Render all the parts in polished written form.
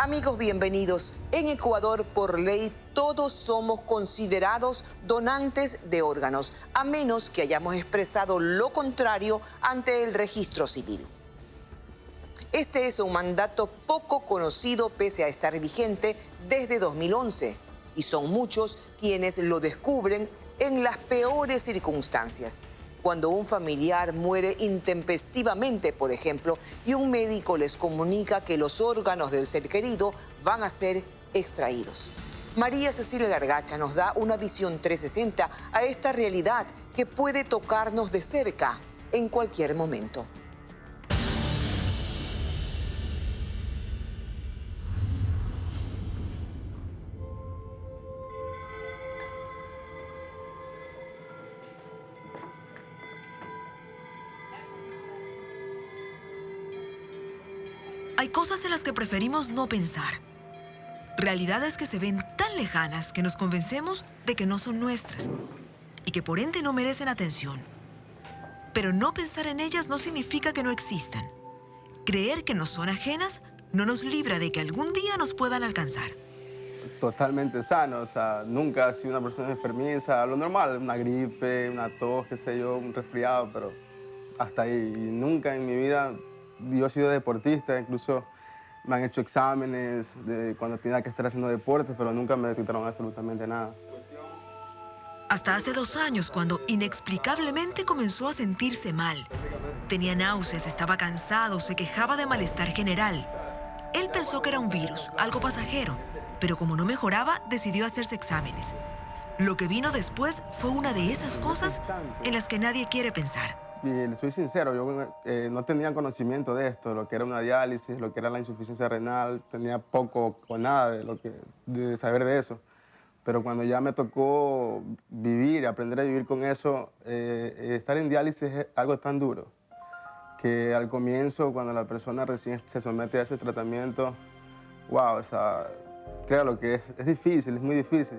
Amigos, bienvenidos. En Ecuador, por ley, todos somos considerados donantes de órganos, a menos que hayamos expresado lo contrario ante el registro civil. Este es un mandato poco conocido pese a estar vigente desde 2011, y son muchos quienes lo descubren en las peores circunstancias. Cuando un familiar muere intempestivamente, por ejemplo, y un médico les comunica que los órganos del ser querido van a ser extraídos. María Cecilia Gargacha nos da una visión 360 a esta realidad que puede tocarnos de cerca en cualquier momento. Hay cosas en las que preferimos no pensar. Realidades que se ven tan lejanas que nos convencemos de que no son nuestras y que por ende no merecen atención. Pero no pensar en ellas no significa que no existan. Creer que nos son ajenas no nos libra de que algún día nos puedan alcanzar. Totalmente sano, o sea, nunca he sido una persona enfermiza, lo normal, una gripe, una tos, qué sé yo, un resfriado, pero hasta ahí. Y nunca en mi vida, yo he sido deportista, incluso me han hecho exámenes de cuando tenía que estar haciendo deportes, pero nunca me detectaron absolutamente nada. Hasta hace 2 años, cuando inexplicablemente comenzó a sentirse mal. Tenía náuseas, estaba cansado, se quejaba de malestar general. Él pensó que era un virus, algo pasajero, pero como no mejoraba, decidió hacerse exámenes. Lo que vino después fue una de esas cosas en las que nadie quiere pensar. Y le soy sincero, yo no tenía conocimiento de esto, lo que era una diálisis, lo que era la insuficiencia renal, tenía poco o nada de saber de eso. Pero cuando ya me tocó vivir, aprender a vivir con eso, estar en diálisis es algo tan duro que al comienzo, cuando la persona recién se somete a ese tratamiento, wow, o sea, créalo que es difícil, es muy difícil.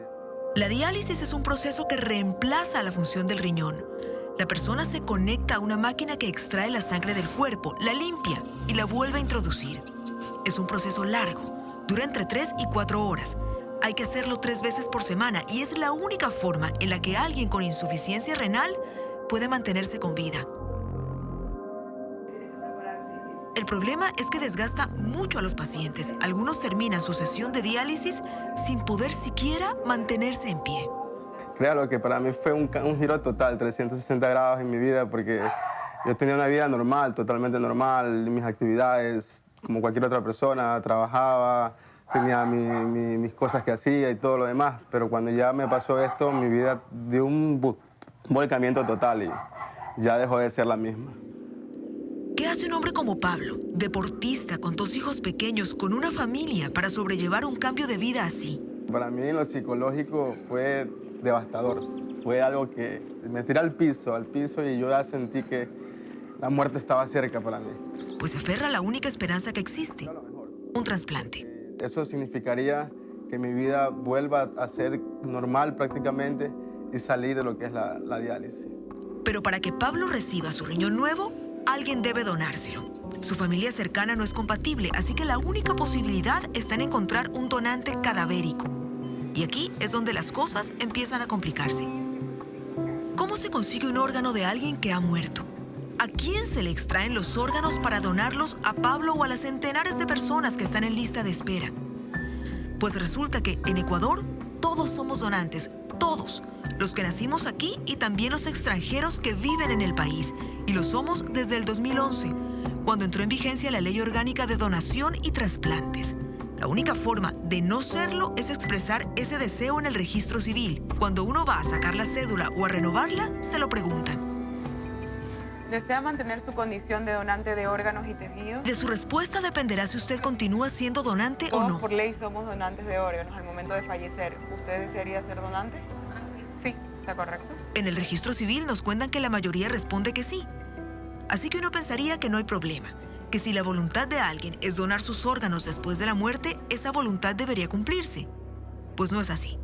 La diálisis es un proceso que reemplaza la función del riñón. La persona se conecta a una máquina que extrae la sangre del cuerpo, la limpia y la vuelve a introducir. Es un proceso largo, dura entre 3 y 4 horas. Hay que hacerlo 3 veces por semana y es la única forma en la que alguien con insuficiencia renal puede mantenerse con vida. El problema es que desgasta mucho a los pacientes. Algunos terminan su sesión de diálisis sin poder siquiera mantenerse en pie. Créalo que para mí fue un giro total, 360 grados en mi vida, porque yo tenía una vida normal, totalmente normal, mis actividades como cualquier otra persona, trabajaba, tenía mis cosas que hacía y todo lo demás, pero cuando ya me pasó esto, mi vida dio un volcamiento total y ya dejó de ser la misma. ¿Qué hace un hombre como Pablo, deportista, con 2 hijos pequeños, con una familia, para sobrellevar un cambio de vida así? Para mí en lo psicológico fue devastador. Fue algo que me tiré al piso y yo ya sentí que la muerte estaba cerca para mí. Pues se aferra a la única esperanza que existe, un trasplante. Eso significaría que mi vida vuelva a ser normal prácticamente y salir de lo que es la diálisis. Pero para que Pablo reciba su riñón nuevo, alguien debe donárselo. Su familia cercana no es compatible, así que la única posibilidad está en encontrar un donante cadavérico. Y aquí es donde las cosas empiezan a complicarse. ¿Cómo se consigue un órgano de alguien que ha muerto? ¿A quién se le extraen los órganos para donarlos a Pablo o a las centenares de personas que están en lista de espera? Pues resulta que en Ecuador todos somos donantes, todos. Los que nacimos aquí y también los extranjeros que viven en el país. Y lo somos desde el 2011, cuando entró en vigencia la Ley Orgánica de Donación y Trasplantes. La única forma de no serlo es expresar ese deseo en el registro civil. Cuando uno va a sacar la cédula o a renovarla, se lo preguntan. ¿Desea mantener su condición de donante de órganos y tejidos? De su respuesta dependerá si usted continúa siendo donante o Todos no. por ley somos donantes de órganos al momento de fallecer. ¿Usted desearía ser donante? Sí, ¿está correcto? En el registro civil nos cuentan que la mayoría responde que sí. Así que uno pensaría que no hay problema, que si la voluntad de alguien es donar sus órganos después de la muerte, esa voluntad debería cumplirse. Pues no es así.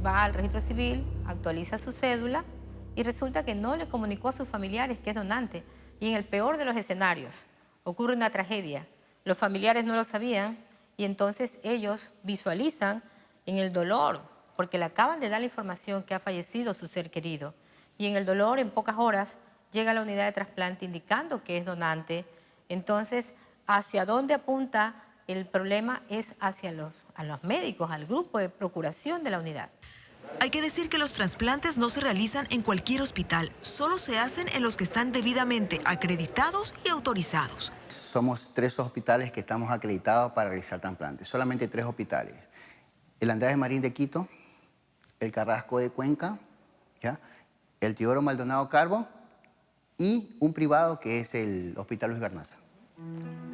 Va al registro civil, actualiza su cédula y resulta que no le comunicó a sus familiares que es donante. Y en el peor de los escenarios, ocurre una tragedia. Los familiares no lo sabían y entonces ellos visualizan en el dolor, porque le acaban de dar la información que ha fallecido su ser querido. Y en el dolor, en pocas horas, llega a la unidad de trasplante indicando que es donante. Entonces, ¿hacia dónde apunta el problema? Es hacia a los médicos, al grupo de procuración de la unidad. Hay que decir que los trasplantes no se realizan en cualquier hospital, solo se hacen en los que están debidamente acreditados y autorizados. Somos 3 hospitales que estamos acreditados para realizar trasplantes, solamente 3 hospitales. El Andrade Marín de Quito, el Carrasco de Cuenca, ¿ya? El Teodoro Maldonado Carbo y un privado que es el Hospital Luis Bernaza.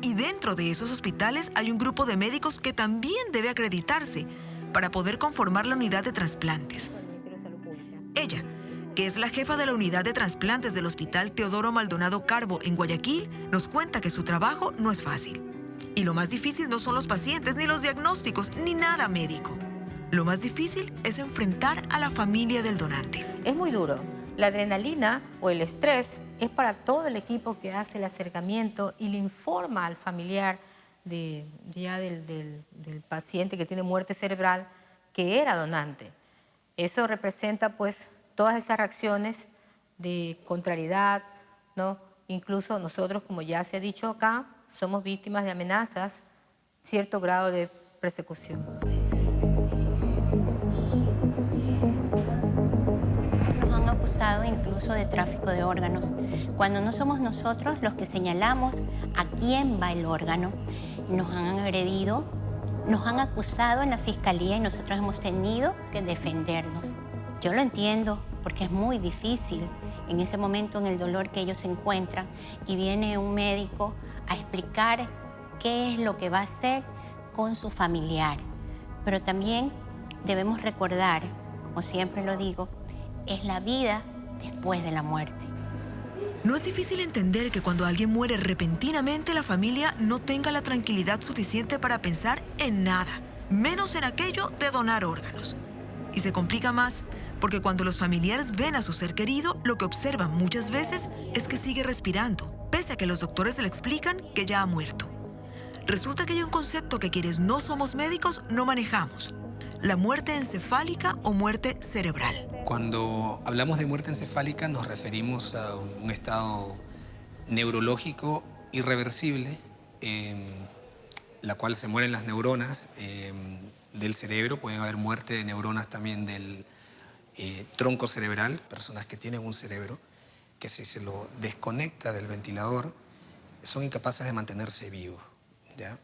Y dentro de esos hospitales hay un grupo de médicos que también debe acreditarse para poder conformar la unidad de trasplantes. Ella, que es la jefa de la unidad de trasplantes del Hospital Teodoro Maldonado Carbo en Guayaquil, nos cuenta que su trabajo no es fácil. Y lo más difícil no son los pacientes, ni los diagnósticos, ni nada médico. Lo más difícil es enfrentar a la familia del donante. Es muy duro. La adrenalina o el estrés es para todo el equipo que hace el acercamiento y le informa al familiar del paciente que tiene muerte cerebral que era donante. Eso representa pues todas esas reacciones de contrariedad, ¿no? Incluso nosotros, como ya se ha dicho acá, somos víctimas de amenazas, cierto grado de persecución. Nos han acusado incluso de tráfico de órganos, cuando no somos nosotros los que señalamos a quién va el órgano. Nos han agredido, nos han acusado en la fiscalía y nosotros hemos tenido que defendernos. Yo lo entiendo porque es muy difícil en ese momento, en el dolor que ellos se encuentran, y viene un médico a explicar qué es lo que va a hacer con su familiar. Pero también debemos recordar, como siempre lo digo, es la vida después de la muerte. No es difícil entender que cuando alguien muere repentinamente, la familia no tenga la tranquilidad suficiente para pensar en nada, menos en aquello de donar órganos. Y se complica más porque cuando los familiares ven a su ser querido, lo que observan muchas veces es que sigue respirando, pese a que los doctores le explican que ya ha muerto. Resulta que hay un concepto que quienes no somos médicos no manejamos: la muerte encefálica o muerte cerebral. Cuando hablamos de muerte encefálica nos referimos a un estado neurológico irreversible, la cual se mueren las neuronas del cerebro. Pueden haber muerte de neuronas también del tronco cerebral, personas que tienen un cerebro que si se lo desconecta del ventilador son incapaces de mantenerse vivos, ¿ya?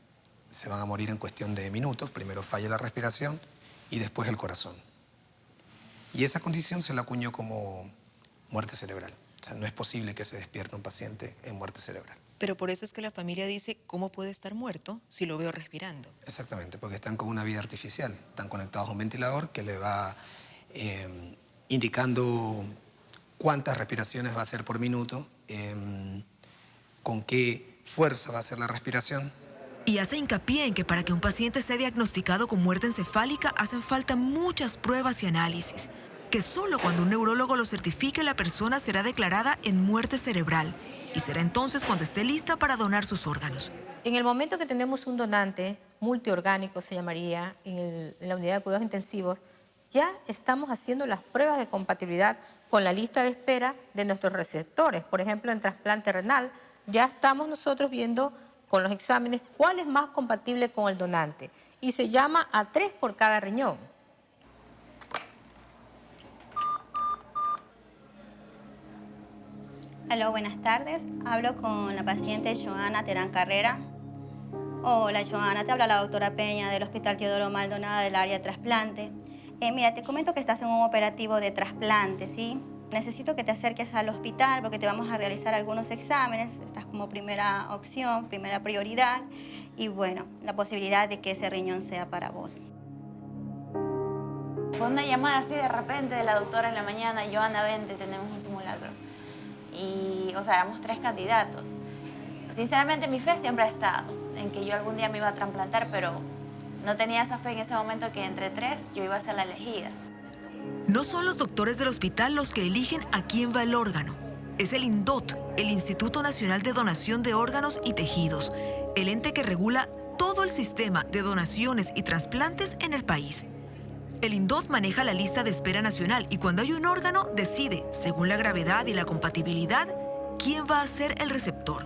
Se van a morir en cuestión de minutos. Primero falla la respiración y después el corazón. Y esa condición se la acuñó como muerte cerebral. O sea, no es posible que se despierte un paciente en muerte cerebral. Pero por eso es que la familia dice, ¿cómo puede estar muerto si lo veo respirando? Exactamente, porque están con una vida artificial. Están conectados a un ventilador que le va indicando cuántas respiraciones va a hacer por minuto, con qué fuerza va a hacer la respiración. Y hace hincapié en que para que un paciente sea diagnosticado con muerte encefálica hacen falta muchas pruebas y análisis, que solo cuando un neurólogo lo certifique la persona será declarada en muerte cerebral y será entonces cuando esté lista para donar sus órganos. En el momento que tenemos un donante multiorgánico, se llamaría, en la unidad de cuidados intensivos, ya estamos haciendo las pruebas de compatibilidad con la lista de espera de nuestros receptores. Por ejemplo, en trasplante renal, ya estamos nosotros viendo con los exámenes cuál es más compatible con el donante. Y se llama a 3 por cada riñón. Aló, buenas tardes. Hablo con la paciente Joana Terán Carrera. Hola, Joana. Te habla la doctora Peña del Hospital Teodoro Maldonado del área de trasplante. Mira, te comento que estás en un operativo de trasplante, ¿sí? Necesito que te acerques al hospital porque te vamos a realizar algunos exámenes. Estás como primera opción, primera prioridad. Y bueno, la posibilidad de que ese riñón sea para vos. Fue una llamada así de repente de la doctora en la mañana: Joana, vente, tenemos un simulacro. Y, o sea, éramos 3 candidatos. Sinceramente, mi fe siempre ha estado en que yo algún día me iba a trasplantar, pero no tenía esa fe en ese momento que entre 3 yo iba a ser la elegida. No son los doctores del hospital los que eligen a quién va el órgano. Es el INDOT, el Instituto Nacional de Donación de Órganos y Tejidos, el ente que regula todo el sistema de donaciones y trasplantes en el país. El INDOT maneja la lista de espera nacional y cuando hay un órgano decide, según la gravedad y la compatibilidad, quién va a ser el receptor.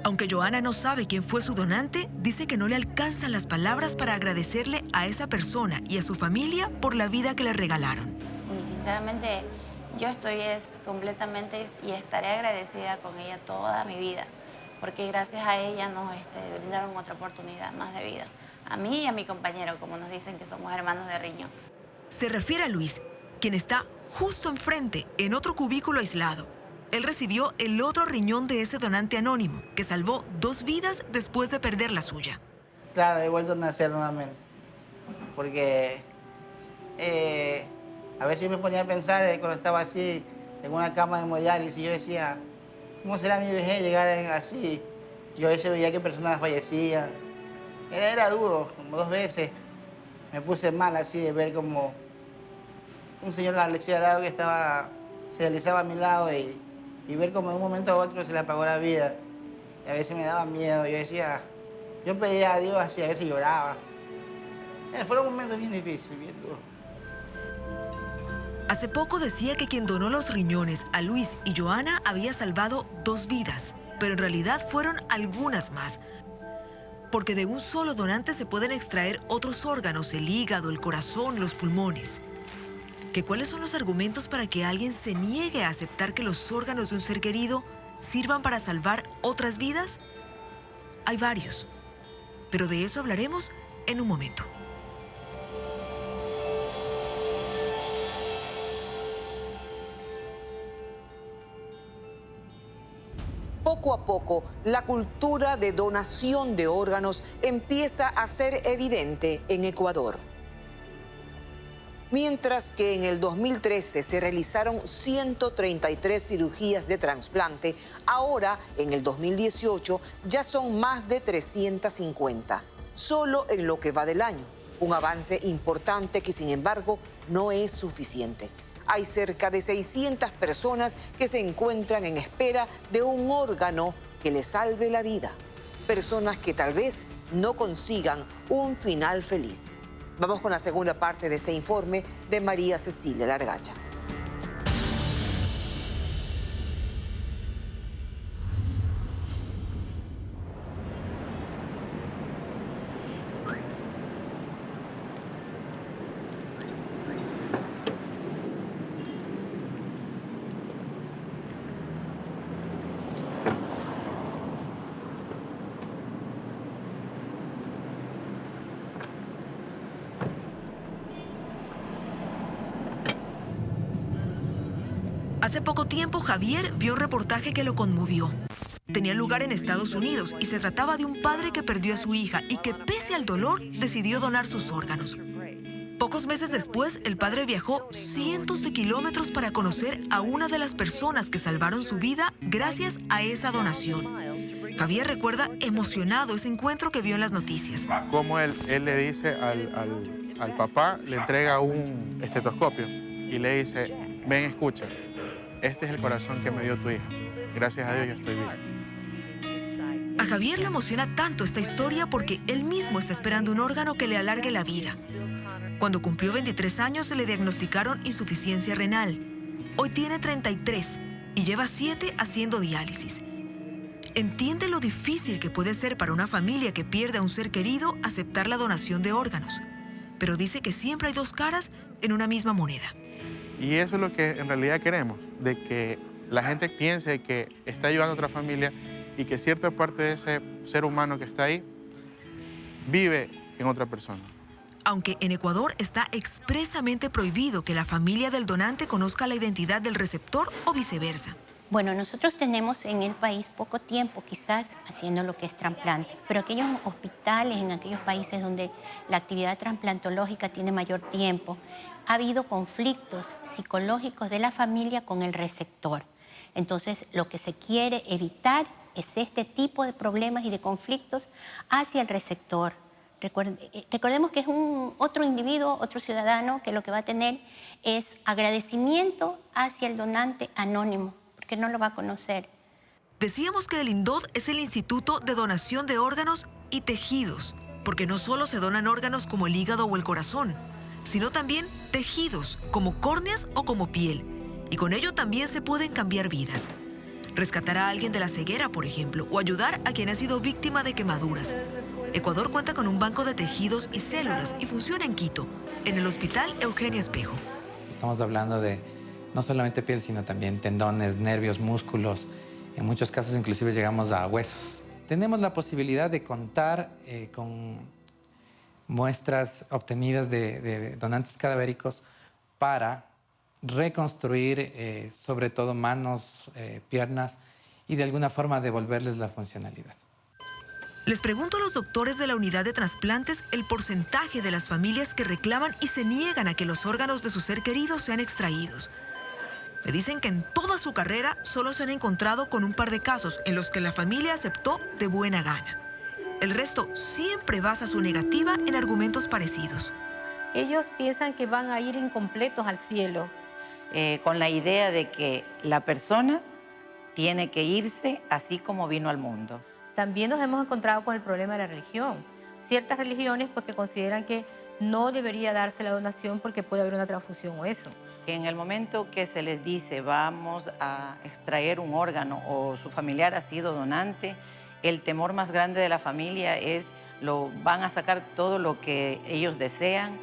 Aunque Johanna no sabe quién fue su donante, dice que no le alcanzan las palabras para agradecerle a esa persona y a su familia por la vida que le regalaron. Y sinceramente, yo estoy completamente y estaré agradecida con ella toda mi vida, porque gracias a ella nos brindaron otra oportunidad más de vida. A mí y a mi compañero, como nos dicen que somos hermanos de riñón. Se refiere a Luis, quien está justo enfrente, en otro cubículo aislado. Él recibió el otro riñón de ese donante anónimo, que salvó 2 vidas después de perder la suya. Claro, he vuelto a nacer nuevamente, porque a veces me ponía a pensar cuando estaba así, en una cama de hemodiálisis, y yo decía, ¿cómo será mi vejez llegar así? Yo a veces veía que personas fallecían. Era duro, como 2 veces me puse mal así de ver como un señor a la leche de lado que se deslizaba a mi lado y ver como de un momento a otro se le apagó la vida. Y a veces me daba miedo, yo pedía a Dios así, a veces lloraba. Fueron momentos bien difíciles, bien duros. Hace poco decía que quien donó los riñones a Luis y Johanna había salvado 2 vidas, pero en realidad fueron algunas más. Porque de un solo donante se pueden extraer otros órganos, el hígado, el corazón, los pulmones. ¿Cuáles son los argumentos para que alguien se niegue a aceptar que los órganos de un ser querido sirvan para salvar otras vidas? Hay varios, pero de eso hablaremos en un momento. Poco a poco, la cultura de donación de órganos empieza a ser evidente en Ecuador. Mientras que en el 2013 se realizaron 133 cirugías de trasplante, ahora, en el 2018, ya son más de 350, solo en lo que va del año. Un avance importante que, sin embargo, no es suficiente. Hay cerca de 600 personas que se encuentran en espera de un órgano que les salve la vida. Personas que tal vez no consigan un final feliz. Vamos con la segunda parte de este informe de María Cecilia Largacha. Hace poco tiempo, Javier vio un reportaje que lo conmovió. Tenía lugar en Estados Unidos y se trataba de un padre que perdió a su hija y que, pese al dolor, decidió donar sus órganos. Pocos meses después, el padre viajó cientos de kilómetros para conocer a una de las personas que salvaron su vida gracias a esa donación. Javier recuerda emocionado ese encuentro que vio en las noticias. Como él le dice al papá, le entrega un estetoscopio y le dice, ven, escucha. Este es el corazón que me dio tu hija. Gracias a Dios yo estoy vivo. A Javier le emociona tanto esta historia porque él mismo está esperando un órgano que le alargue la vida. Cuando cumplió 23 años se le diagnosticaron insuficiencia renal. Hoy tiene 33 y lleva 7 haciendo diálisis. Entiende lo difícil que puede ser para una familia que pierde a un ser querido aceptar la donación de órganos. Pero dice que siempre hay 2 caras en una misma moneda. Y eso es lo que en realidad queremos, de que la gente piense que está ayudando a otra familia y que cierta parte de ese ser humano que está ahí vive en otra persona. Aunque en Ecuador está expresamente prohibido que la familia del donante conozca la identidad del receptor o viceversa. Bueno, nosotros tenemos en el país poco tiempo quizás haciendo lo que es trasplante, pero aquellos hospitales en aquellos países donde la actividad trasplantológica tiene mayor tiempo, ha habido conflictos psicológicos de la familia con el receptor. Entonces, lo que se quiere evitar es este tipo de problemas y de conflictos hacia el receptor. Recordemos que es otro individuo, otro ciudadano, que lo que va a tener es agradecimiento hacia el donante anónimo, porque no lo va a conocer. Decíamos que el INDOD es el Instituto de Donación de Órganos y Tejidos, porque no solo se donan órganos como el hígado o el corazón, sino también tejidos como córneas o como piel, y con ello también se pueden cambiar vidas. Rescatar a alguien de la ceguera, por ejemplo, o ayudar a quien ha sido víctima de quemaduras. Ecuador cuenta con un banco de tejidos y células y funciona en Quito, en el Hospital Eugenio Espejo. Estamos hablando de no solamente piel, sino también tendones, nervios, músculos. En muchos casos inclusive llegamos a huesos. Tenemos la posibilidad de contar con muestras obtenidas de donantes cadavéricos para reconstruir sobre todo manos, piernas y de alguna forma devolverles la funcionalidad. Les pregunto a los doctores de la unidad de trasplantes el porcentaje de las familias que reclaman y se niegan a que los órganos de su ser querido sean extraídos. Me dicen que en toda su carrera solo se han encontrado con un par de casos en los que la familia aceptó de buena gana. El resto siempre basa su negativa en argumentos parecidos. Ellos piensan que van a ir incompletos al cielo. Con la idea de que la persona tiene que irse así como vino al mundo. También nos hemos encontrado con el problema de la religión. Ciertas religiones pues, que consideran que no debería darse la donación porque puede haber una transfusión o eso. En el momento que se les dice vamos a extraer un órgano o su familiar ha sido donante, el temor más grande de la familia es van a sacar todo lo que ellos desean,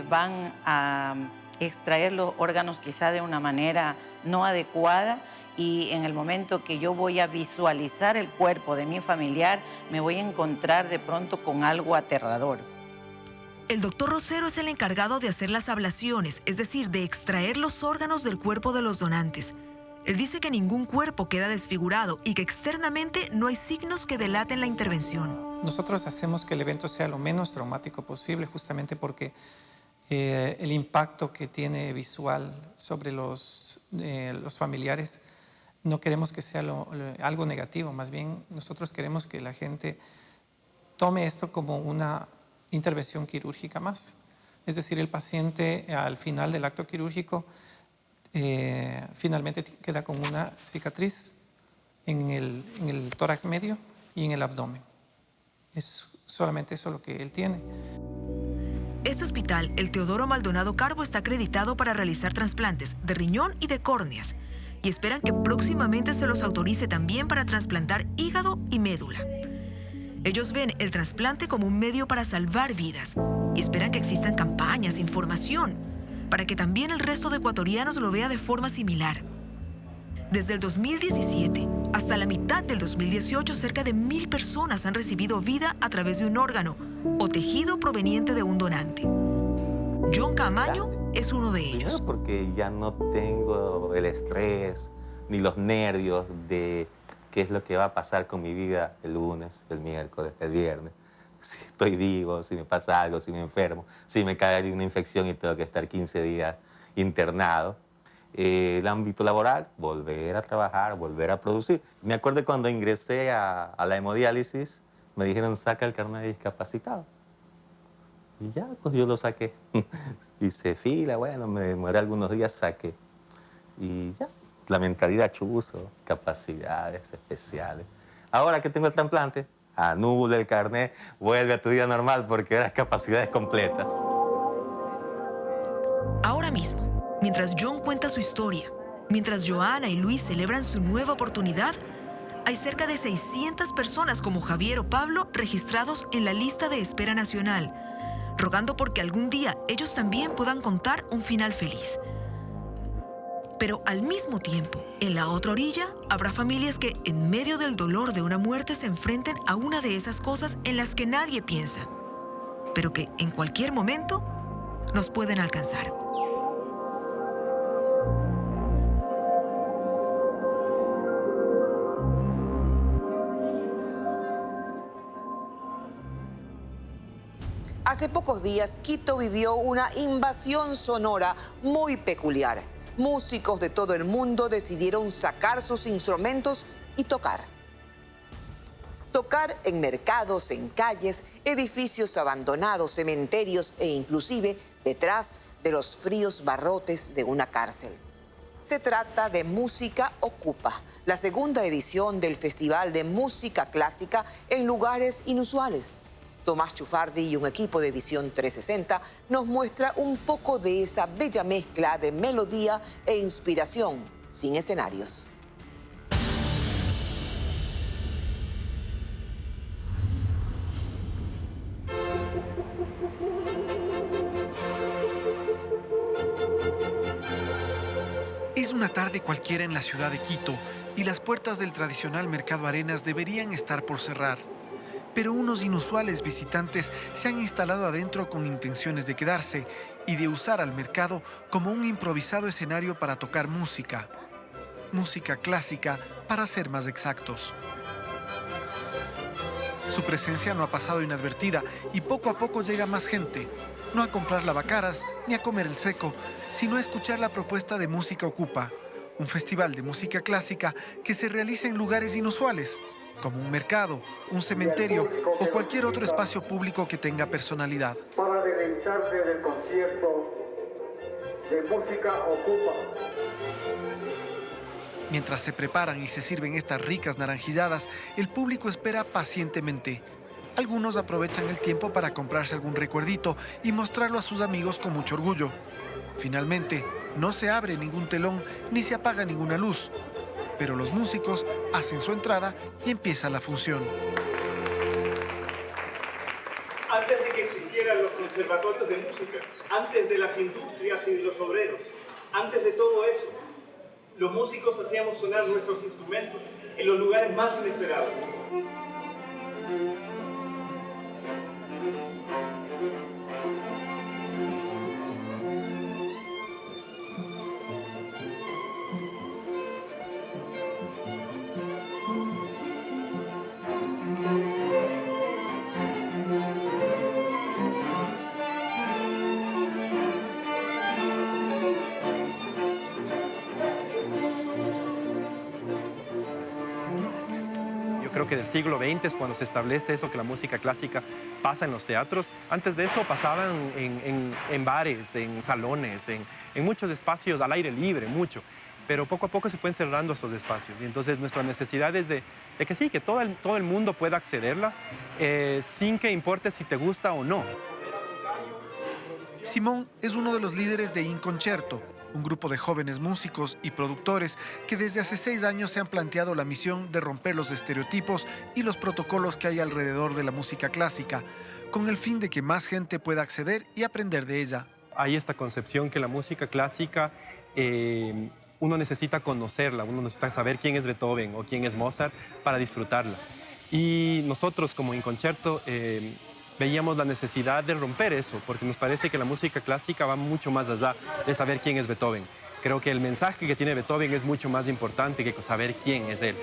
van a extraer los órganos quizá de una manera no adecuada y en el momento que yo voy a visualizar el cuerpo de mi familiar me voy a encontrar de pronto con algo aterrador. El doctor Rosero es el encargado de hacer las ablaciones, es decir, de extraer los órganos del cuerpo de los donantes. Él dice que ningún cuerpo queda desfigurado y que externamente no hay signos que delaten la intervención. Nosotros hacemos que el evento sea lo menos traumático posible, justamente porque el impacto que tiene visual sobre los familiares no queremos que sea algo negativo, más bien nosotros queremos que la gente tome esto como una intervención quirúrgica más. Es decir, el paciente al final del acto quirúrgico finalmente queda con una cicatriz en el tórax medio y en el abdomen. Es solamente eso lo que él tiene. Este hospital, el Teodoro Maldonado Carbo, está acreditado para realizar trasplantes de riñón y de córneas y esperan que próximamente se los autorice también para trasplantar hígado y médula. Ellos ven el trasplante como un medio para salvar vidas y esperan que existan campañas, información, para que también el resto de ecuatorianos lo vea de forma similar. Desde el 2017 hasta la mitad del 2018, cerca de 1,000 personas han recibido vida a través de un órgano o tejido proveniente de un donante. John Camaño es uno de ellos. Primero porque ya no tengo el estrés ni los nervios de qué es lo que va a pasar con mi vida el lunes, el miércoles, el viernes. Si estoy vivo, si me pasa algo, si me enfermo, si me cae una infección y tengo que estar 15 días internado. El ámbito laboral, volver a trabajar, volver a producir. Me acuerdo cuando ingresé a la hemodiálisis, me dijeron, saca el carnet de discapacitado. Y ya, pues yo lo saqué. Hice fila, bueno, me demoré algunos días, saqué. Y ya, la mentalidad chuzo, capacidades especiales. Ahora que tengo el trasplante, anula el carnet, vuelve a tu vida normal porque eras capacidades completas. Ahora mismo, mientras John cuenta su historia, mientras Joana y Luis celebran su nueva oportunidad, hay cerca de 600 personas como Javier o Pablo registrados en la lista de espera nacional, rogando porque algún día ellos también puedan contar un final feliz. Pero al mismo tiempo, en la otra orilla, habrá familias que, en medio del dolor de una muerte, se enfrenten a una de esas cosas en las que nadie piensa, pero que en cualquier momento nos pueden alcanzar. Hace pocos días, Quito vivió una invasión sonora muy peculiar. Músicos de todo el mundo decidieron sacar sus instrumentos y tocar. Tocar en mercados, en calles, edificios abandonados, cementerios e inclusive detrás de los fríos barrotes de una cárcel. Se trata de Música Ocupa, la segunda edición del Festival de Música Clásica en lugares inusuales. Tomás Chufardi y un equipo de Visión 360 nos muestra un poco de esa bella mezcla de melodía e inspiración sin escenarios. Es una tarde cualquiera en la ciudad de Quito y las puertas del tradicional Mercado Arenas deberían estar por cerrar. Pero unos inusuales visitantes se han instalado adentro con intenciones de quedarse y de usar al mercado como un improvisado escenario para tocar música. Música clásica, para ser más exactos. Su presencia no ha pasado inadvertida y poco a poco llega más gente. No a comprar lavacaras ni a comer el seco, sino a escuchar la propuesta de Música Ocupa, un festival de música clásica que se realiza en lugares inusuales, como un mercado, un cementerio o cualquier otro espacio público que tenga personalidad. Para deleitarse del concierto de Música Ocupa. Mientras se preparan y se sirven estas ricas naranjilladas, el público espera pacientemente. Algunos aprovechan el tiempo para comprarse algún recuerdito y mostrarlo a sus amigos con mucho orgullo. Finalmente, no se abre ningún telón ni se apaga ninguna luz, pero los músicos hacen su entrada y empieza la función. Antes de que existieran los conservatorios de música, antes de las industrias y de los obreros, antes de todo eso, los músicos hacíamos sonar nuestros instrumentos en los lugares más inesperados. Creo que del siglo XX es cuando se establece eso, que la música clásica pasa en los teatros. Antes de eso pasaban en bares, en salones, en muchos espacios al aire libre, mucho. Pero poco a poco se pueden cerrando esos espacios. Y entonces nuestra necesidad es de que sí, que todo el mundo pueda accederla sin que importe si te gusta o no. Simón es uno de los líderes de Inconcerto, un grupo de jóvenes músicos y productores que desde hace 6 años se han planteado la misión de romper los estereotipos y los protocolos que hay alrededor de la música clásica, con el fin de que más gente pueda acceder y aprender de ella. Hay esta concepción que la música clásica, uno necesita conocerla, uno necesita saber quién es Beethoven o quién es Mozart para disfrutarla. Y nosotros como Inconcerto veíamos la necesidad de romper eso, porque nos parece que la música clásica va mucho más allá de saber quién es Beethoven. Creo que el mensaje que tiene Beethoven es mucho más importante que saber quién es él.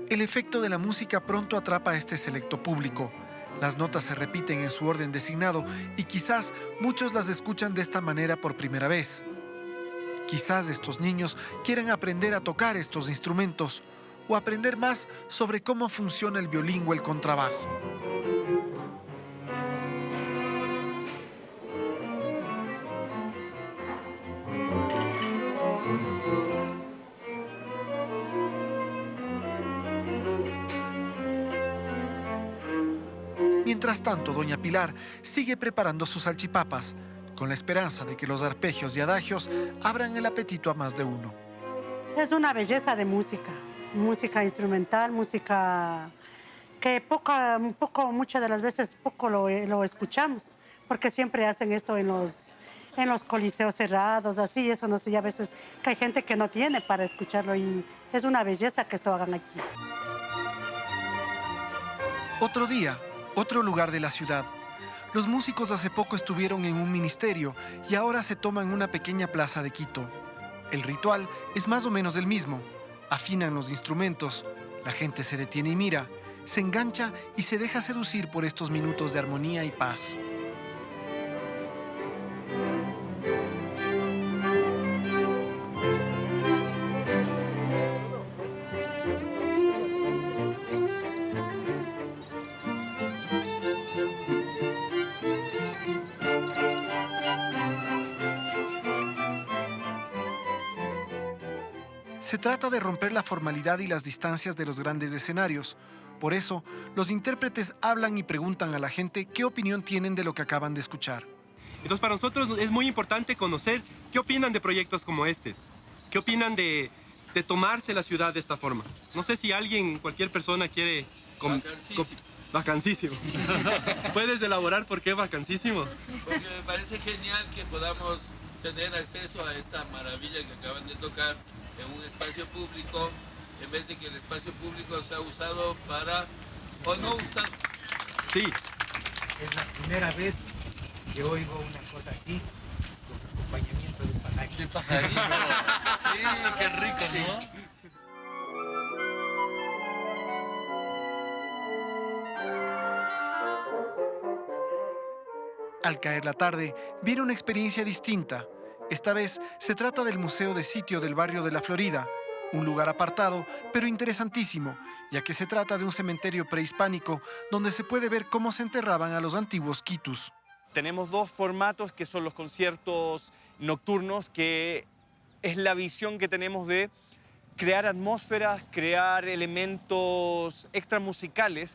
El efecto de la música pronto atrapa a este selecto público. Las notas se repiten en su orden designado y quizás muchos las escuchan de esta manera por primera vez. Quizás estos niños quieran aprender a tocar estos instrumentos o aprender más sobre cómo funciona el violín o el contrabajo. Mientras tanto, doña Pilar sigue preparando sus salchipapas, con la esperanza de que los arpegios y adagios abran el apetito a más de uno. Es una belleza de música, música instrumental, música que muchas de las veces poco lo escuchamos, porque siempre hacen esto en los coliseos cerrados, así, eso no sé, y a veces que hay gente que no tiene para escucharlo y es una belleza que esto hagan aquí. Otro día, otro lugar de la ciudad. Los músicos hace poco estuvieron en un ministerio y ahora se toman una pequeña plaza de Quito. El ritual es más o menos el mismo. Afinan los instrumentos, la gente se detiene y mira, se engancha y se deja seducir por estos minutos de armonía y paz. Se trata de romper la formalidad y las distancias de los grandes escenarios. Por eso, los intérpretes hablan y preguntan a la gente qué opinión tienen de lo que acaban de escuchar. Entonces, para nosotros es muy importante conocer qué opinan de proyectos como este. ¿Qué opinan de tomarse la ciudad de esta forma? No sé si cualquier persona quiere... Vacancísimo. ¿Puedes elaborar por qué vacancísimo? Porque me parece genial que podamos tener acceso a esta maravilla que acaban de tocar en un espacio público, en vez de que el espacio público sea usado para... o no usado. Sí. Es la primera vez que oigo una cosa así, con acompañamiento de pajarito. De pajarito. Sí, qué rico, ¿no? Al caer la tarde, viene una experiencia distinta. Esta vez se trata del Museo de Sitio del barrio de La Florida, un lugar apartado, pero interesantísimo, ya que se trata de un cementerio prehispánico donde se puede ver cómo se enterraban a los antiguos quitus. Tenemos dos formatos que son los conciertos nocturnos, que es la visión que tenemos de crear atmósferas, crear elementos extramusicales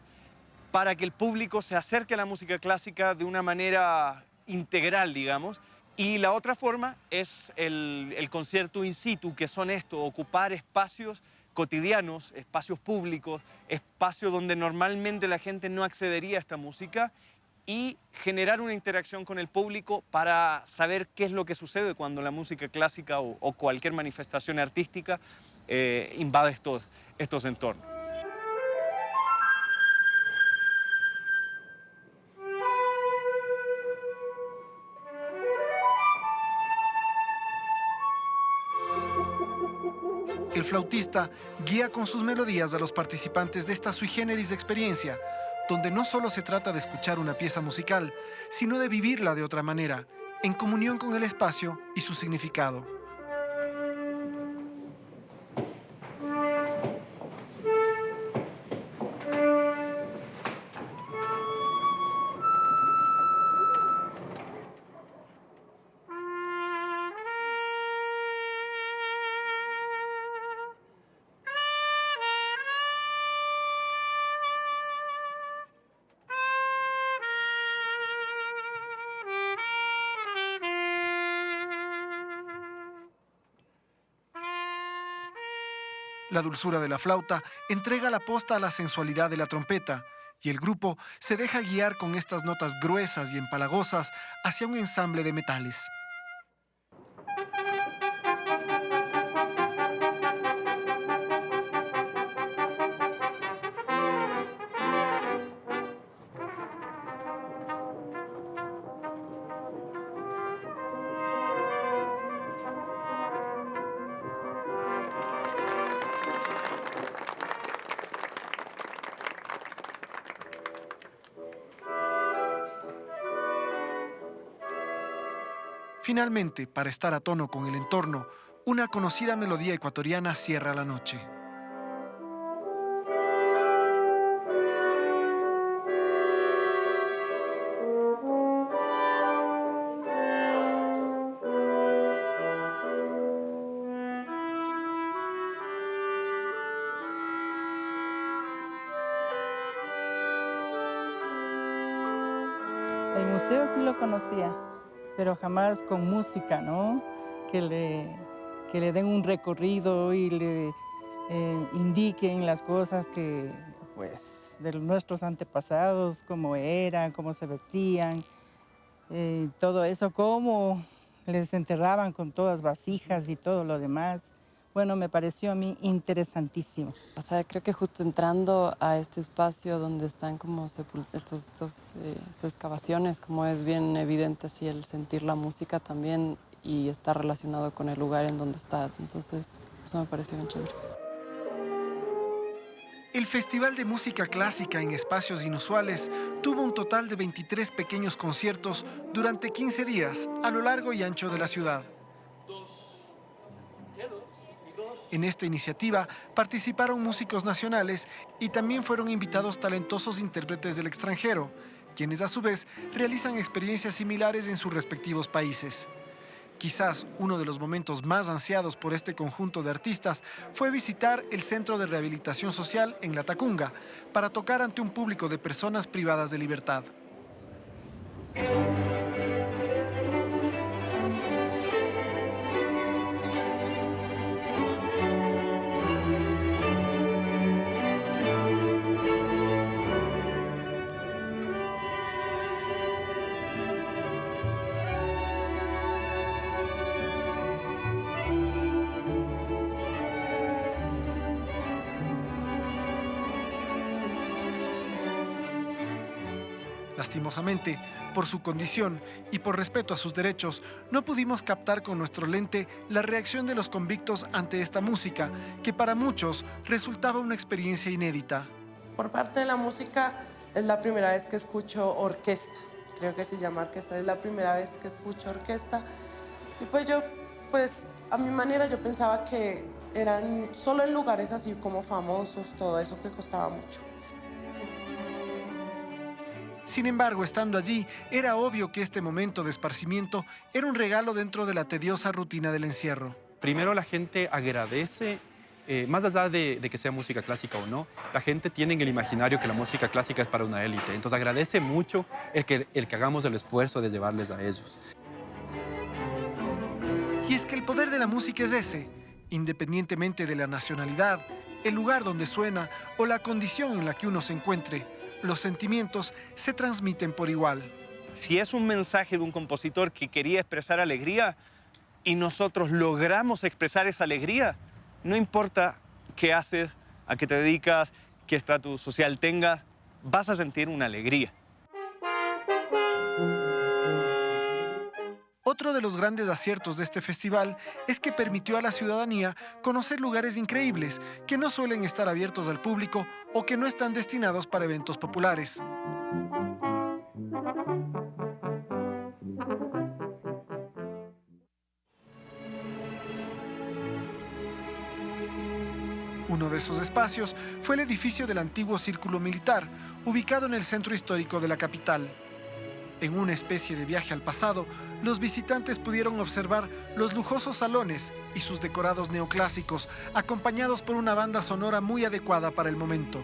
para que el público se acerque a la música clásica de una manera integral, digamos. Y la otra forma es el concierto in situ, que son ocupar espacios cotidianos, espacios públicos, espacios donde normalmente la gente no accedería a esta música, y generar una interacción con el público para saber qué es lo que sucede cuando la música clásica o cualquier manifestación artística invade estos entornos. El flautista guía con sus melodías a los participantes de esta sui generis experiencia, donde no solo se trata de escuchar una pieza musical, sino de vivirla de otra manera, en comunión con el espacio y su significado. La dulzura de la flauta entrega la posta a la sensualidad de la trompeta y el grupo se deja guiar con estas notas gruesas y empalagosas hacia un ensamble de metales. Finalmente, para estar a tono con el entorno, una conocida melodía ecuatoriana cierra la noche. El museo sí lo conocía, pero jamás con música, ¿no? Que le den un recorrido y le indiquen las cosas que, pues, de nuestros antepasados, cómo eran, cómo se vestían, todo eso, cómo les enterraban con todas vasijas y todo lo demás. Bueno, me pareció a mí interesantísimo. O sea, creo que justo entrando a este espacio donde están como estas excavaciones, como es bien evidente así el sentir la música también y está relacionado con el lugar en donde estás. Entonces, eso me pareció bien chévere. El Festival de Música Clásica en Espacios Inusuales tuvo un total de 23 pequeños conciertos durante 15 días a lo largo y ancho de la ciudad. En esta iniciativa participaron músicos nacionales y también fueron invitados talentosos intérpretes del extranjero, quienes a su vez realizan experiencias similares en sus respectivos países. Quizás uno de los momentos más ansiados por este conjunto de artistas fue visitar el Centro de Rehabilitación Social en La Tacunga para tocar ante un público de personas privadas de libertad. Lastimosamente, por su condición y por respeto a sus derechos, no pudimos captar con nuestro lente la reacción de los convictos ante esta música, que para muchos resultaba una experiencia inédita. Por parte de la música, es la primera vez que escucho orquesta. Creo que se llama orquesta, es la primera vez que escucho orquesta. Y pues yo, a mi manera, yo pensaba que eran solo en lugares así como famosos, todo eso que costaba mucho. Sin embargo, estando allí, era obvio que este momento de esparcimiento era un regalo dentro de la tediosa rutina del encierro. Primero la gente agradece, más allá de que sea música clásica o no, la gente tiene en el imaginario que la música clásica es para una élite. Entonces agradece mucho el que hagamos el esfuerzo de llevarles a ellos. Y es que el poder de la música es ese, independientemente de la nacionalidad, el lugar donde suena o la condición en la que uno se encuentre. Los sentimientos se transmiten por igual. Si es un mensaje de un compositor que quería expresar alegría y nosotros logramos expresar esa alegría, no importa qué haces, a qué te dedicas, qué estatus social tengas, vas a sentir una alegría. Otro de los grandes aciertos de este festival es que permitió a la ciudadanía conocer lugares increíbles que no suelen estar abiertos al público o que no están destinados para eventos populares. Uno de esos espacios fue el edificio del antiguo Círculo Militar, ubicado en el centro histórico de la capital. En una especie de viaje al pasado, los visitantes pudieron observar los lujosos salones y sus decorados neoclásicos, acompañados por una banda sonora muy adecuada para el momento.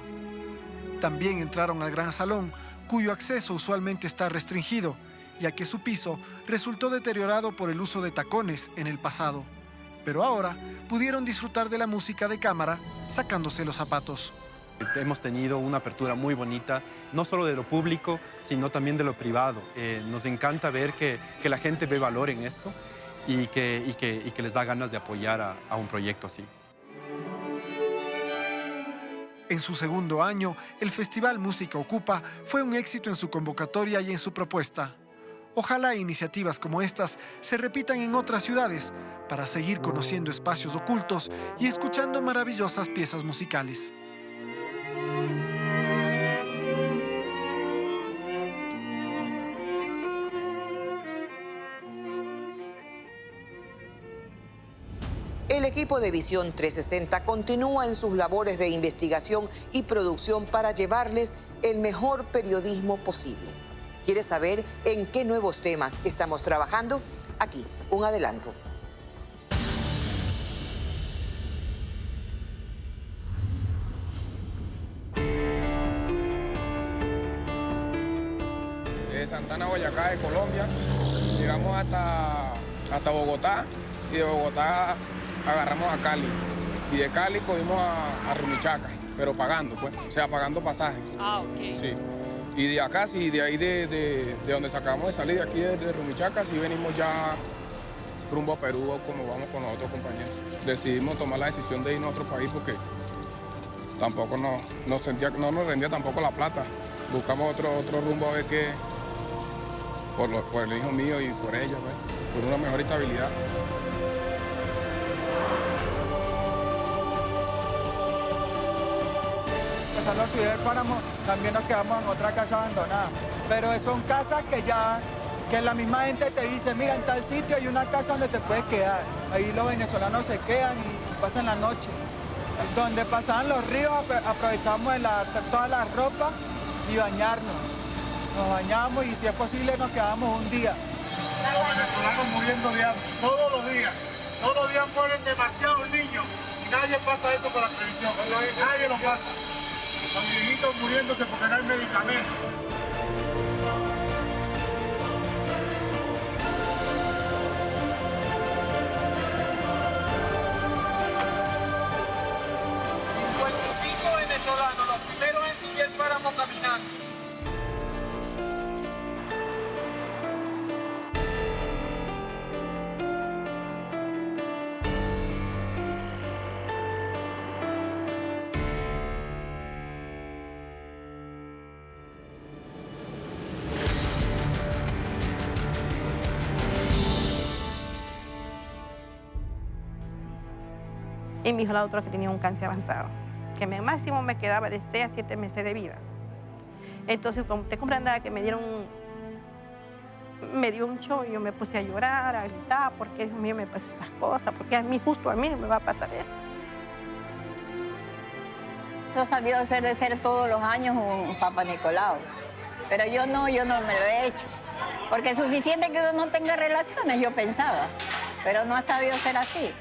También entraron al gran salón, cuyo acceso usualmente está restringido, ya que su piso resultó deteriorado por el uso de tacones en el pasado. Pero ahora pudieron disfrutar de la música de cámara, sacándose los zapatos. Hemos tenido una apertura muy bonita, no solo de lo público, sino también de lo privado. Nos encanta ver que la gente ve valor en esto y que les da ganas de apoyar a un proyecto así. En su segundo año, el Festival Música Ocupa fue un éxito en su convocatoria y en su propuesta. Ojalá iniciativas como estas se repitan en otras ciudades para seguir conociendo espacios ocultos y escuchando maravillosas piezas musicales. El equipo de Visión 360 continúa en sus labores de investigación y producción para llevarles el mejor periodismo posible. ¿Quieres saber en qué nuevos temas estamos trabajando? Aquí, un adelanto. De Santana, Boyacá, de Colombia, llegamos hasta Bogotá y de Bogotá agarramos a Cali y de Cali cogimos a Rumichaca, pero pagando, pues, o sea, pagando pasajes. Ah, ok. Sí. Y de acá, sí, de ahí de donde sacamos de salir, de aquí de Rumichaca, sí venimos ya rumbo a Perú como vamos con los otros compañeros. Decidimos tomar la decisión de irnos a otro país porque tampoco no nos rendía tampoco la plata. Buscamos otro rumbo a ver qué, por el hijo mío y por ella, pues, por una mejor estabilidad. Empezando a subir el páramo, también nos quedamos en otra casa abandonada. Pero son casas que la misma gente te dice, mira, en tal sitio hay una casa donde te puedes quedar. Ahí los venezolanos se quedan y pasan la noche. Donde pasaban los ríos, aprovechamos toda la ropa y bañarnos. Nos bañamos y si es posible nos quedamos un día. Los venezolanos muriendo de hambre, todos los días. Todos los días mueren demasiados niños y nadie pasa eso por la televisión. Nadie lo pasa. Los viejitos muriéndose porque no hay medicamentos. Venezolanos, los primeros en subir el páramo caminando. Y mi hijo la otra que tenía un cáncer avanzado, que máximo me quedaba de 6 a 7 meses de vida. Entonces, como usted comprenderá que me dio un show y yo me puse a llorar, a gritar, porque Dios mío me pasan estas cosas, porque justo a mí me va a pasar eso. Yo he sabido de ser todos los años un Papa Nicolau, pero yo no me lo he hecho, porque es suficiente que uno no tenga relaciones, yo pensaba, pero no ha sabido ser así.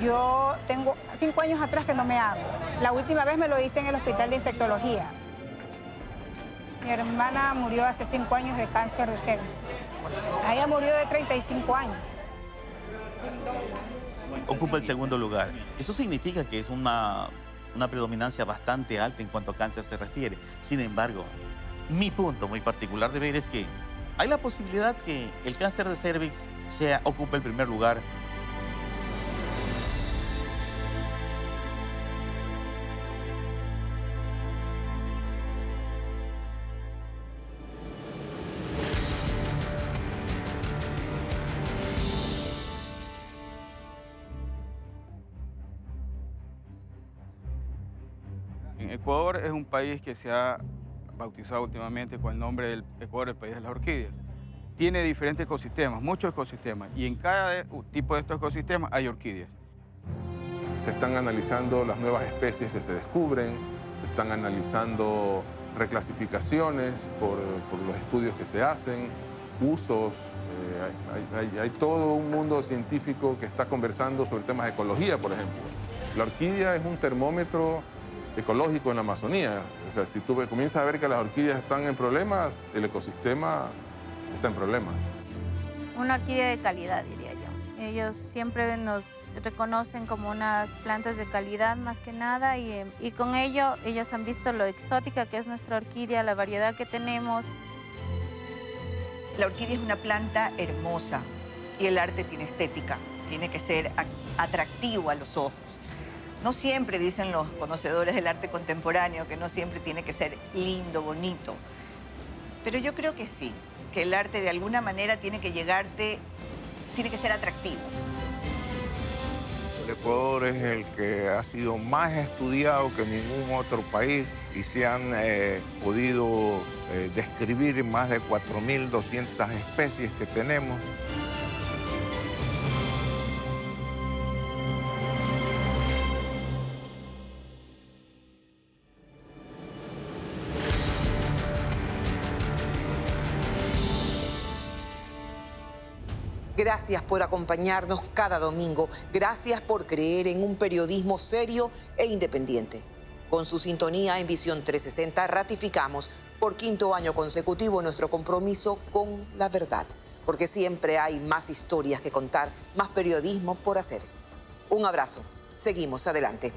Yo tengo 5 años atrás que no me hago. La última vez me lo hice en el hospital de infectología. Mi hermana murió hace 5 años de cáncer de cervix. Ella murió de 35 años. Ocupa el segundo lugar. Eso significa que es una predominancia bastante alta en cuanto a cáncer se refiere. Sin embargo, mi punto muy particular de ver es que hay la posibilidad que el cáncer de cervix ocupe el primer lugar. Ecuador es un país que se ha bautizado últimamente con el nombre del Ecuador, el país de las orquídeas. Tiene diferentes ecosistemas, muchos ecosistemas, y en cada tipo de estos ecosistemas hay orquídeas. Se están analizando las nuevas especies que se descubren, se están analizando reclasificaciones por los estudios que se hacen, usos. Hay todo un mundo científico que está conversando sobre temas de ecología, por ejemplo. La orquídea es un termómetro ecológico en la Amazonía. O sea, si tú comienzas a ver que las orquídeas están en problemas, el ecosistema está en problemas. Una orquídea de calidad, diría yo. Ellos siempre nos reconocen como unas plantas de calidad más que nada y con ello ellos han visto lo exótica que es nuestra orquídea, la variedad que tenemos. La orquídea es una planta hermosa y el arte tiene estética, tiene que ser atractivo a los ojos. No siempre, dicen los conocedores del arte contemporáneo, que no siempre tiene que ser lindo, bonito. Pero yo creo que sí, que el arte de alguna manera tiene que llegarte, tiene que ser atractivo. El Ecuador es el que ha sido más estudiado que ningún otro país y se han podido describir más de 4.200 especies que tenemos. Gracias por acompañarnos cada domingo. Gracias por creer en un periodismo serio e independiente. Con su sintonía en Visión 360 ratificamos por 5º año consecutivo nuestro compromiso con la verdad. Porque siempre hay más historias que contar, más periodismo por hacer. Un abrazo. Seguimos adelante.